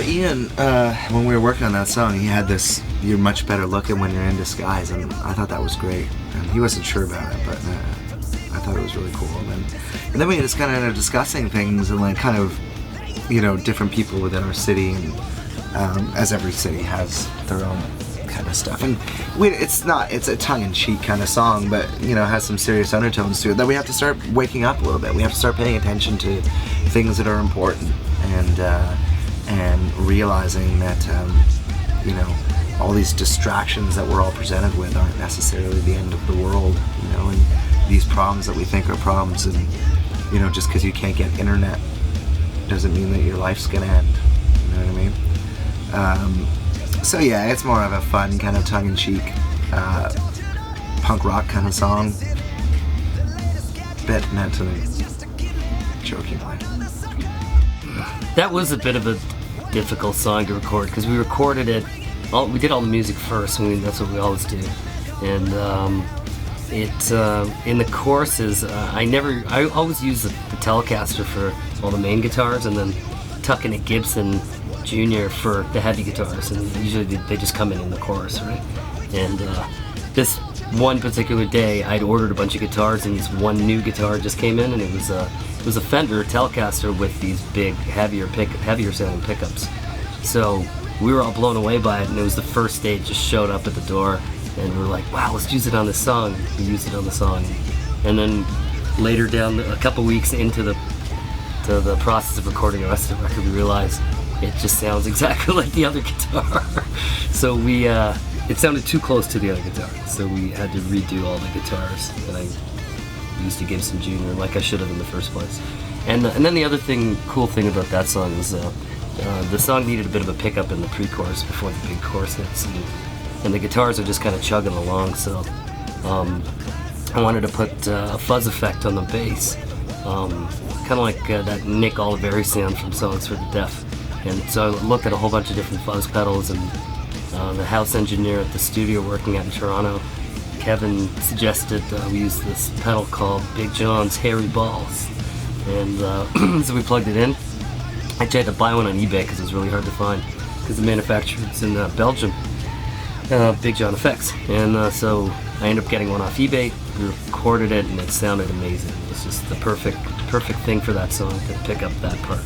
Ian, when we were working on that song, he had this, "You're much better looking when you're in disguise," and I thought that was great. And he wasn't sure about it, but I thought it was really cool. And then we just kind of ended up discussing things and like kind of, you know, different people within our city, and as every city has their own kind of stuff. And it's a tongue-in-cheek kind of song, but you know, has some serious undertones to it that we have to start waking up a little bit. We have to start paying attention to things that are important, and realizing that you know, all these distractions that we're all presented with aren't necessarily the end of the world, you know, and these problems that we think are problems, and you know, just because you can't get internet doesn't mean that your life's gonna end, you know what I mean? So yeah, it's more of a fun kind of tongue-in-cheek punk rock kind of song, bit meant to jokingly. That was a bit of a difficult song to record because we recorded it. We did all the music first, and that's what we always do. And in the choruses, I always use the Telecaster for all the main guitars, and then tuck in a Gibson Junior for the heavy guitars. And usually they just come in the chorus, right? And this one particular day, I'd ordered a bunch of guitars, and this one new guitar just came in, and it was a Fender Telecaster with these big, heavier sounding pickups. So we were all blown away by it, and it was the first day it just showed up at the door, and we were like, wow, let's use it on this song. We used it on the song. And then later down, a couple weeks into the process of recording the rest of the record, we realized it just sounds exactly like the other guitar. So it sounded too close to the other guitar, so we had to redo all the guitars, and I used a Gibson Junior like I should have in the first place. And then the other cool thing about that song is the song needed a bit of a pickup in the pre-chorus before the big chorus hits, and the guitars are just kind of chugging along, so I wanted to put a fuzz effect on the bass, kind of like that Nick Oliveri sound from Songs for the Deaf. And so I looked at a whole bunch of different fuzz pedals, and the house engineer at the studio working out in Toronto, Kevin, suggested we use this pedal called Big John's Hairy Balls. And so we plugged it in. Actually, I had to buy one on eBay because it was really hard to find, because the manufacturer's in Belgium, Big John Effects. And so I ended up getting one off eBay. We recorded it, and it sounded amazing. It was just the perfect thing for that song to pick up that part.